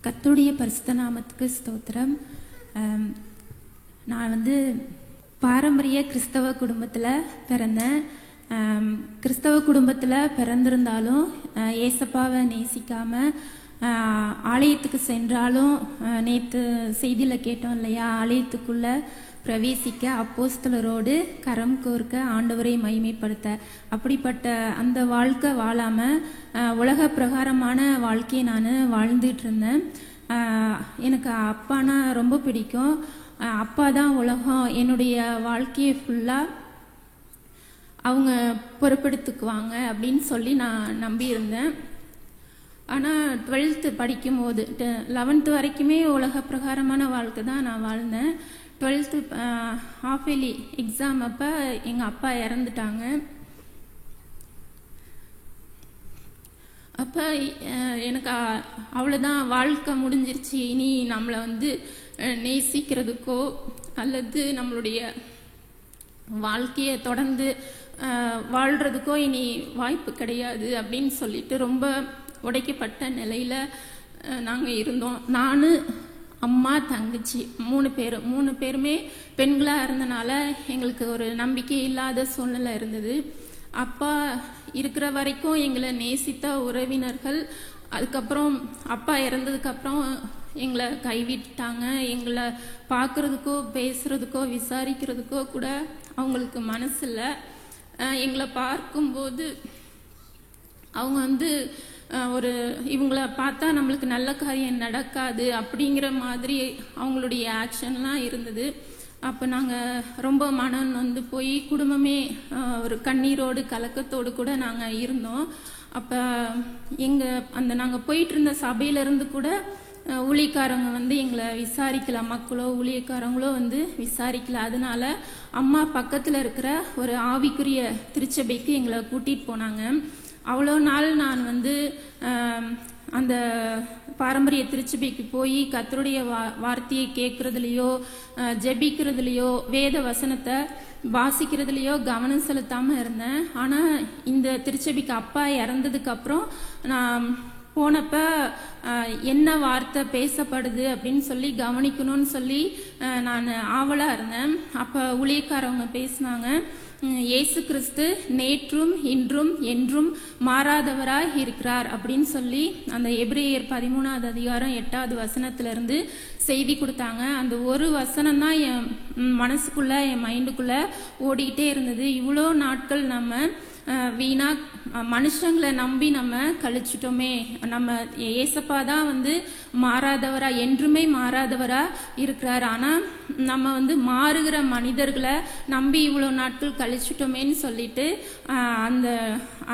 கர்த்தருடைய பரிசுத்த நாமத்துக்கு ஸ்தோத்திரம். நான் பாரம்பரிய கிறிஸ்தவ குடும்பத்தில் பிறந்தேன். கிறிஸ்தவ குடும்பத்தில் பிறந்திருந்தாலும் ஏசப்பாவை நேசிக்காமல் ஆலயத்துக்கு சென்றாலும், நேற்று செய்தியில் கேட்டோம் இல்லையா, ஆலயத்துக்குள்ளே பிரவேசிக்க அப்போஸ்தலரோடு கரம் கோர்க்க ஆண்டவரை மகிமைப்படுத்த, அப்படிப்பட்ட அந்த வாழ்க்கை வாழாமல் உலக பிரகாரமான வாழ்க்கையை நான் வாழ்ந்துட்டு இருந்தேன். எனக்கு அப்பானா ரொம்ப பிடிக்கும். அப்பா தான் உலகம். என்னுடைய வாழ்க்கையை ஃபுல்லாக அவங்க பொறுப்பெடுத்துக்குவாங்க அப்படின்னு சொல்லி நான் நம்பியிருந்தேன். ஆனால் 12th படிக்கும்போது 11th வரைக்குமே உலக பிரகாரமான வாழ்க்கை தான் நான் வாழ்ந்தேன். 12th ஹாஃப் இயர்லி எக்ஸாம் அப்போ எங்கள் அப்பா இறந்துட்டாங்க. அப்போ எனக்கு அவ்வளோதான், வாழ்க்கை முடிஞ்சிருச்சு. இனி நம்மளை நேசிக்கிறதுக்கோ அல்லது நம்மளுடைய வாழ்க்கையை தொடர்ந்து வாழ்கிறதுக்கோ இனி வாய்ப்பு கிடையாது அப்படின்னு சொல்லிட்டு ரொம்ப உடைக்கப்பட்ட நிலையில் நாங்கள் இருந்தோம். நான், அம்மா, தங்கச்சி 3 பேருமே பெண்களாக இருந்தனால எங்களுக்கு ஒரு நம்பிக்கை இல்லாத சூழ்நிலை இருந்தது. அப்பா இருக்கிற வரைக்கும் எங்களை நேசித்த உறவினர்கள் அதுக்கப்புறம் அப்பா இறந்ததுக்கப்புறம் எங்களை கைவிட்டாங்க. எங்களை பார்க்குறதுக்கோ பேசுகிறதுக்கோ விசாரிக்கிறதுக்கோ கூட அவங்களுக்கு மனசு இல்லை. எங்களை பார்க்கும்போது அவங்க இவங்கள பார்த்தா நம்மளுக்கு நல்ல காரியம் நடக்காது அப்படிங்கிற மாதிரி அவங்களுடைய ஆக்ஷன்லாம் இருந்தது. அப்போ நாங்கள் ரொம்ப மனம் போய் குடும்பமே ஒரு கண்ணீரோடு கலக்கத்தோடு கூட நாங்கள் இருந்தோம். அப்போ நாங்கள் போயிட்டு இருந்த சபையிலேருந்து கூட ஊழியக்காரங்க எங்களை விசாரிக்கல, மக்களோ ஊழியக்காரங்களோ விசாரிக்கல. அதனால அம்மா பக்கத்தில் இருக்கிற ஒரு ஆவிக்குரிய திருச்சபைக்கு எங்களை கூட்டிகிட்டு போனாங்க. அவ்வளோ நாள் நான் அந்த பாரம்பரிய திருச்சபைக்கு போய் கர்த்தருடைய வார்த்தையை கேட்கறதுலையோ ஜெபிக்கிறதுலையோ வேத வசனத்தை வாசிக்கிறதுலையோ கவனம் செலுத்தாமல் இருந்தேன். ஆனால் இந்த திருச்சபைக்கு அப்பா இறந்ததுக்கு அப்புறம் நான் போனப்ப என்ன வார்த்தை பேசப்படுது அப்படின்னு சொல்லி கவனிக்கணும்னு சொல்லி நான் ஆவலாக இருந்தேன். அப்போ ஊழியக்காரவங்க பேசினாங்க, இயேசு கிறிஸ்து நேற்றும் இன்றும் என்றும் மாறாதவராய் இருக்கிறார் அப்படின்னு சொல்லி அந்த எபிரேயர் 13வது அதிகாரம் 8வது வசனத்திலிருந்து செய்தி கொடுத்தாங்க. அந்த ஒரு வசனம் தான் என் மனசுக்குள்ள என் மைண்டுக்குள்ள ஓடிக்கிட்டே இருந்தது. இவ்வளோ நாட்கள் நம்ம வீணா மனுஷங்களை நம்பி நம்ம கழிச்சிட்டோமே. நம்ம ஏசப்பா தான் மாறாதவரா, என்றுமே மாறாதவரா இருக்கிறார். ஆனால் நம்ம மாறுகிற மனிதர்களை நம்பி இவ்வளோ நாட்கள் கழிச்சிட்டோமேன்னு சொல்லிட்டு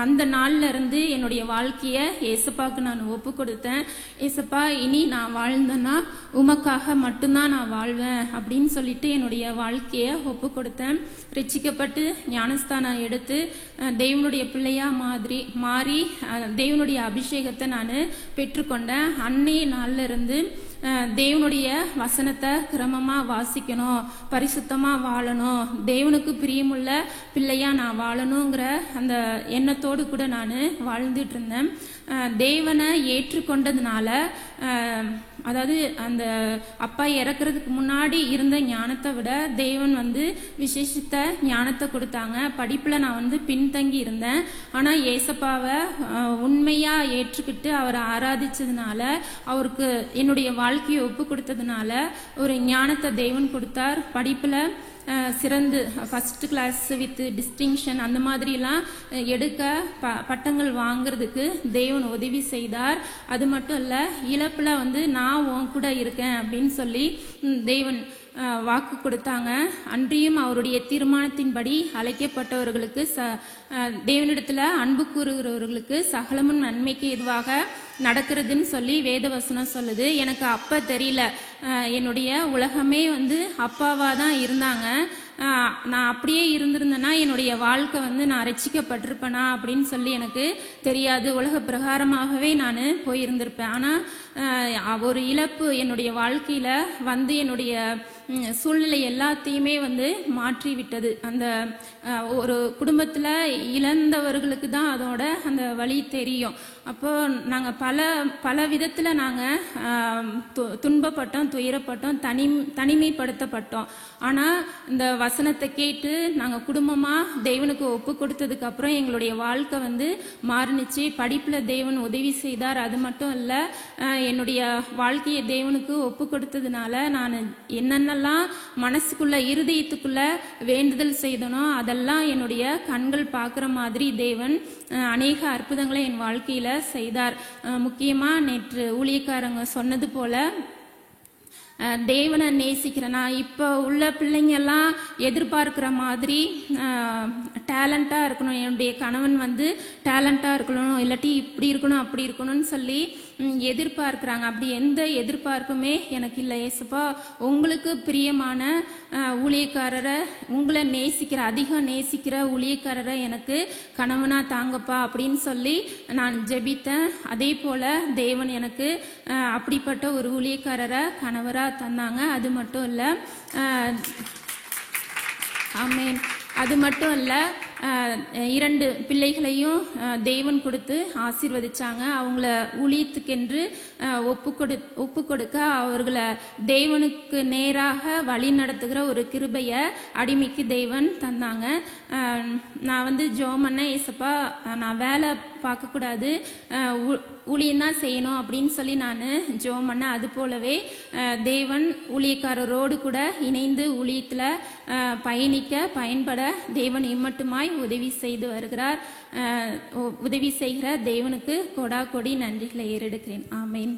அந்த நாள்ல இருந்து என்னுடைய வாழ்க்கையை ஏசப்பாவுக்கு நான் ஒப்பு கொடுத்தேன். ஏசப்பா, இனி நான் வாழ்ந்தேன்னா உமக்காக மட்டும்தான் நான் வாழ்வேன் அப்படின்னு சொல்லிட்டு என்னுடைய வாழ்க்கையை ஒப்பு கொடுத்தேன். ரட்சிக்கப்பட்டு ஞானஸ்தானம் எடுத்து தேவனுடைய பிள்ளையா மாறி தேவனுடைய அபிஷேகத்தை நான் பெற்றுக்கொண்டேன். அன்னைய நாள்ல இருந்து தேவனுடைய வசனத்தை கிரமமாக வாசிக்கணும், பரிசுத்தமாக வாழணும், தேவனுக்கு பிரியமுள்ள பிள்ளையா நான் வாழணுங்கிற அந்த எண்ணத்தோடு கூட நான் வாழ்ந்துட்டு இருந்தேன். தேவனை ஏற்றுக்கொண்டதுனால, அதாவது அந்த அப்பா இறக்குறதுக்கு முன்னாடி இருந்த ஞானத்தை விட தேவன் விசேஷித்த ஞானத்தை கொடுத்தாங்க. படிப்பில் நான் பின்தங்கி இருந்தேன். ஆனால் ஏசப்பாவை உண்மையாக ஏற்றுக்கிட்டு அவரை ஆராதிச்சதுனால, அவருக்கு என்னுடைய வாழ்க்கையை ஒப்பு கொடுத்ததுனால ஒரு ஞானத்தை தேவன் கொடுத்தார். படிப்பில் சிறந்து ஃபர்ஸ்ட் கிளாஸ் வித் டிஸ்டிங்ஷன் அந்த மாதிரிலாம் எடுக்க பட்டங்கள் வாங்கிறதுக்கு தேவன் உதவி செய்தார். அது மட்டும் இல்லை, இழப்பில் நான் உன் கூட இருக்கேன் அப்படின்னு சொல்லி தேவன் வாக்கு கொடுத்தாங்க. அன்றியும் அவருடைய தீர்மானத்தின்படி அழைக்கப்பட்டவர்களுக்கு தேவனிடத்துல அன்பு கூறுகிறவர்களுக்கு சகலமும் நன்மைக்கு எதுவாக நடக்கிறதுன்னு சொல்லி வேதவசனம் சொல்லுது. எனக்கு அப்ப தெரியல, என்னுடைய உலகமே அப்பாவா தான் இருந்தாங்க. நான் அப்படியே இருந்திருந்தேன்னா என்னுடைய வாழ்க்கை நான் ரட்சிக்கப்பட்டிருப்பேனா அப்படின்னு சொல்லி எனக்கு தெரியாது. உலக பிரகாரமாகவே நான் போயிருந்திருப்பேன். ஆனால் ஒரு இழப்பு என்னுடைய வாழ்க்கையில வந்து என்னுடைய சூழ்நிலை எல்லாத்தையுமே வந்து மாற்றி விட்டது. அந்த ஒரு குடும்பத்துல இழந்தவர்களுக்கு தான் அதோட அந்த வழி தெரியும். அப்போ நாங்க பல விதத்துல நாங்க துன்பப்பட்டோம், துயரப்பட்டோம், தனிமைப்படுத்தப்பட்டோம். ஆனா இந்த வசனத்தை கேட்டு நாங்க குடும்பமா தேவனுக்கு ஒப்பு கொடுத்ததுக்கு அப்புறம் எங்களுடைய வாழ்க்கை வந்து மாறுனுச்சு. படிப்புல தேவன் உதவி செய்தார். அது மட்டும் இல்ல, என்னுடைய வாழ்க்கையை தேவனுக்கு ஒப்பு கொடுத்ததுனால நான் என்னென்னலாம் மனசுக்குள்ள இருதயத்துக்குள்ள வேண்டுதல் செய்தனோ அதெல்லாம் என்னுடைய கண்கள் பார்க்கிற மாதிரி தேவன் அநேக அற்புதங்களை என் வாழ்க்கையில செய்தார். முக்கியமா நேற்று ஊழியக்காரங்க சொன்னது போல தேவனை நேசிக்கிறேன். நான் இப்போ உள்ள பிள்ளைங்க எல்லாம் எதிர்பார்க்கிற மாதிரி டேலண்டா இருக்கணும், என்னுடைய கணவன் வந்து டேலண்டா இருக்கணும், இல்லாட்டி இப்படி இருக்கணும் அப்படி இருக்கணும்னு சொல்லி எதிர்பார்க்கிறாங்க. அப்படி எந்த எதிர்பார்ப்புமே எனக்கு இல்லை. ஏசப்பா, உங்களுக்கு பிரியமான ஊழியக்காரரை, உங்களை அதிகம் நேசிக்கிற ஊழியக்காரரை எனக்கு கணவனா தாங்கப்பா அப்படின்னு சொல்லி நான் ஜெபித்தேன். அதே போல தேவன் எனக்கு அப்படிப்பட்ட ஒரு ஊழியக்காரரை கணவரா தந்தாங்க. அது மட்டும் இல்ல, ஆமென். அது மட்டும் இல்ல, 2 பிள்ளைகளையும் தேவன் கொடுத்து ஆசீர்வதிச்சாங்க. அவங்கள ஊழியத்துக்கென்று ஒப்பு கொடுக்க அவர்களை தேவனுக்கு நேராக வழி நடத்துகிற ஒரு கிருபைய அடிமைக்கு தேவன் தந்தாங்க. நான் வந்து ஜெபம் பண்ண, ஏசப்பா நான் வேலை பார்க்கக்கூடாது, ஊழியம் தான் செய்யணும் அப்படின்னு சொல்லி நான் ஜெபம் பண்ண. அது போலவே தேவன் ஊழியக்காரரோடு கூட இணைந்து ஊழியத்தில் பயன்பட தேவன் இம்மட்டுமாய் உதவி செய்து வருகிறார். உதவி செய்கிற தேவனுக்கு கொடா கொடி நன்றிகளை ஏறெடுக்கிறேன். ஆமேன்.